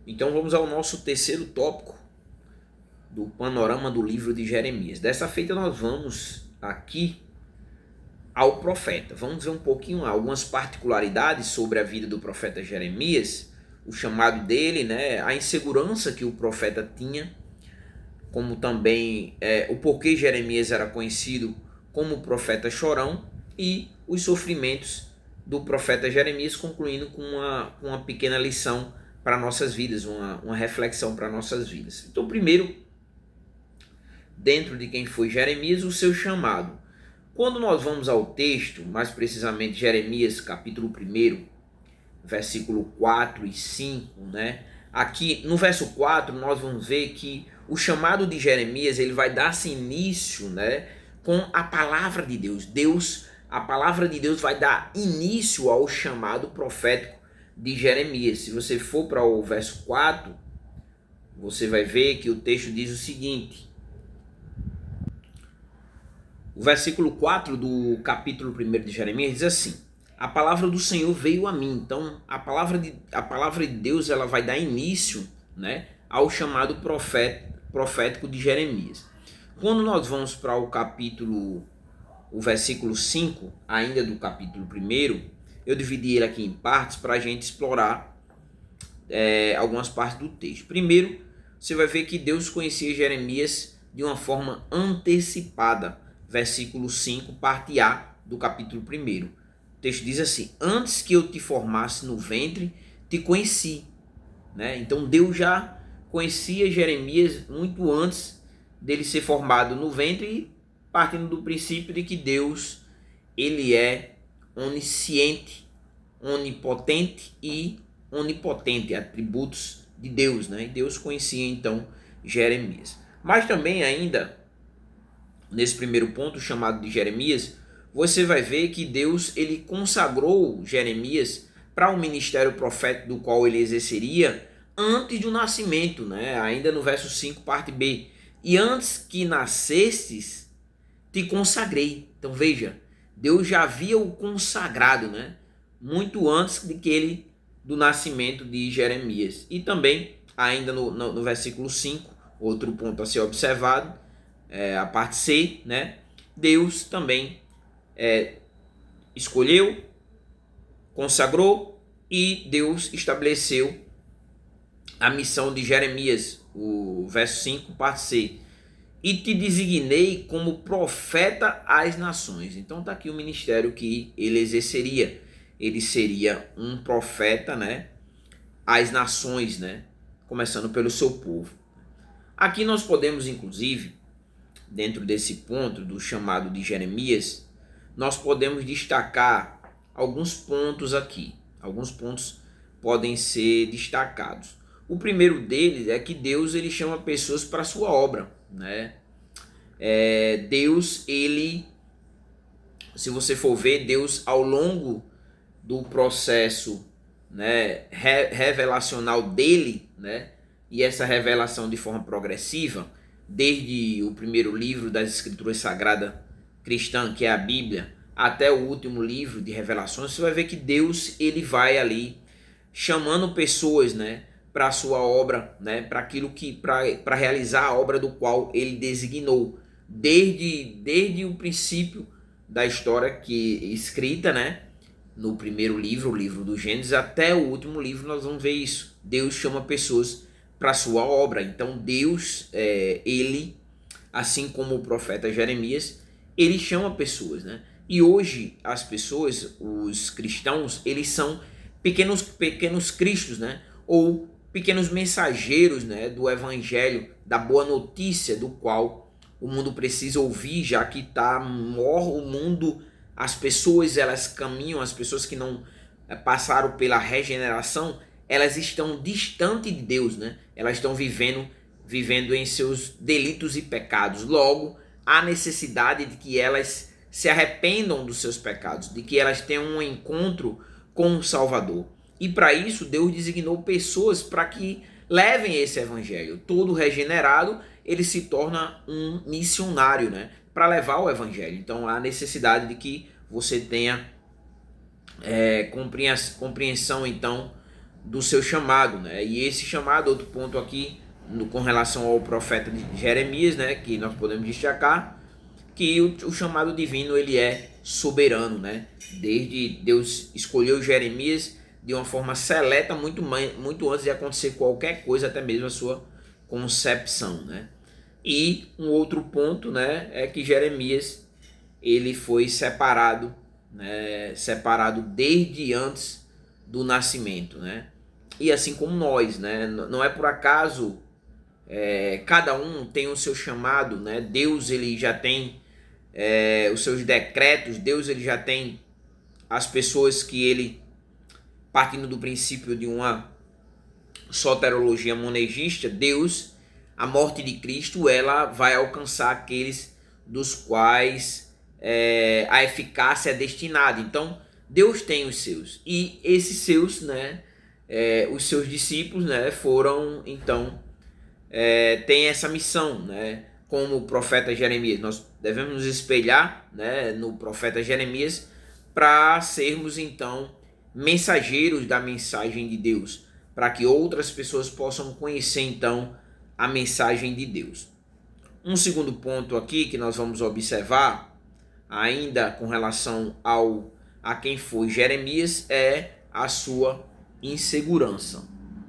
Então vamos ao nosso terceiro tópico do panorama do livro de Jeremias. Dessa feita nós vamos aqui ao profeta. Vamos ver um pouquinho algumas particularidades sobre a vida do profeta Jeremias, o chamado dele, né, a insegurança que o profeta tinha, como também o porquê Jeremias era conhecido como o profeta chorão e os sofrimentos do profeta Jeremias, concluindo com uma pequena lição para nossas vidas, uma reflexão para nossas vidas. Então, primeiro, dentro de quem foi Jeremias, o seu chamado. Quando nós vamos ao texto, mais precisamente Jeremias capítulo 1, versículo 4 e 5, né? Aqui no verso 4 nós vamos ver que o chamado de Jeremias ele vai dar-se início, né, com a palavra de Deus. A palavra de Deus vai dar início ao chamado profético de Jeremias. Se você for para o verso 4, você vai ver que o texto diz o seguinte. O versículo 4 do capítulo 1 de Jeremias diz assim: a palavra do Senhor veio a mim. Então, a palavra de Deus ela vai dar início, né, ao chamado profético de Jeremias. Quando nós vamos para o versículo 5, ainda do capítulo 1, eu dividi ele aqui em partes para a gente explorar algumas partes do texto. Primeiro, você vai ver que Deus conhecia Jeremias de uma forma antecipada. Versículo 5, parte A do capítulo 1. O texto diz assim: antes que eu te formasse no ventre, te conheci. Né? Então Deus já conhecia Jeremias muito antes dele ser formado no ventre, partindo do princípio de que Deus ele é onisciente, onipotente e onipotente, atributos de Deus. Né? E Deus conhecia então Jeremias. Mas também ainda nesse primeiro ponto chamado de Jeremias, você vai ver que Deus ele consagrou Jeremias para o ministério profético do qual ele exerceria antes do nascimento, né? Ainda no verso 5, parte B. E antes que nascestes, te consagrei. Então veja, Deus já havia o consagrado, né? Muito antes do nascimento de Jeremias. E também, ainda no versículo 5, outro ponto a ser observado, a parte C, né? Deus também escolheu, consagrou e Deus estabeleceu a missão de Jeremias, o verso 5, parte C. E te designei como profeta às nações. Então está aqui o ministério que ele exerceria. Ele seria um profeta, né, às nações, né, começando pelo seu povo. Aqui nós podemos, inclusive, dentro desse ponto do chamado de Jeremias, nós podemos destacar alguns pontos aqui. Alguns pontos podem ser destacados. O primeiro deles é que Deus ele chama pessoas para a sua obra, né? Deus, ele, se você for ver, Deus ao longo do processo, né, revelacional dele, né, e essa revelação de forma progressiva, desde o primeiro livro das Escrituras Sagradas cristã, que é a Bíblia, até o último livro de Revelações, você vai ver que Deus ele vai ali chamando pessoas, né, para a sua obra, né, para realizar a obra do qual ele designou desde o princípio da história que escrita, né, no primeiro livro, o livro do Gênesis, até o último livro nós vamos ver isso. Deus chama pessoas para a sua obra. Então Deus, ele, assim como o profeta Jeremias, ele chama pessoas, né? E hoje as pessoas, os cristãos, eles são pequenos cristos, né? Ou pequenos mensageiros, né, do evangelho, da boa notícia do qual o mundo precisa ouvir, já que está morto o mundo, as pessoas elas caminham, as pessoas que não passaram pela regeneração, elas estão distantes de Deus, né? Elas estão vivendo em seus delitos e pecados. Logo, há necessidade de que elas se arrependam dos seus pecados, de que elas tenham um encontro com o Salvador. E para isso, Deus designou pessoas para que levem esse evangelho. Todo regenerado, ele se torna um missionário, né, para levar o evangelho. Então, há necessidade de que você tenha compreensão, então, do seu chamado, né? E esse chamado, outro ponto aqui, com relação ao profeta de Jeremias, né, que nós podemos destacar, que o chamado divino ele é soberano, né? Desde Deus escolheu Jeremias de uma forma seleta muito antes de acontecer qualquer coisa, até mesmo a sua concepção, né? E um outro ponto, né, é que Jeremias ele foi separado, né, separado desde antes do nascimento, né? E assim como nós, né? Não é por acaso cada um tem o seu chamado, né? Deus ele já tem os seus decretos, Deus ele já tem as pessoas que ele, partindo do princípio de uma soterologia monergista, Deus, a morte de Cristo, ela vai alcançar aqueles dos quais a eficácia é destinada. Então, Deus tem os seus. E esses seus, né, os seus discípulos, né, foram, então, tem essa missão, né? Como o profeta Jeremias, nós devemos nos espelhar, né, no profeta Jeremias para sermos então mensageiros da mensagem de Deus, para que outras pessoas possam conhecer então a mensagem de Deus. Um segundo ponto aqui que nós vamos observar, ainda com relação a quem foi Jeremias, é a sua insegurança.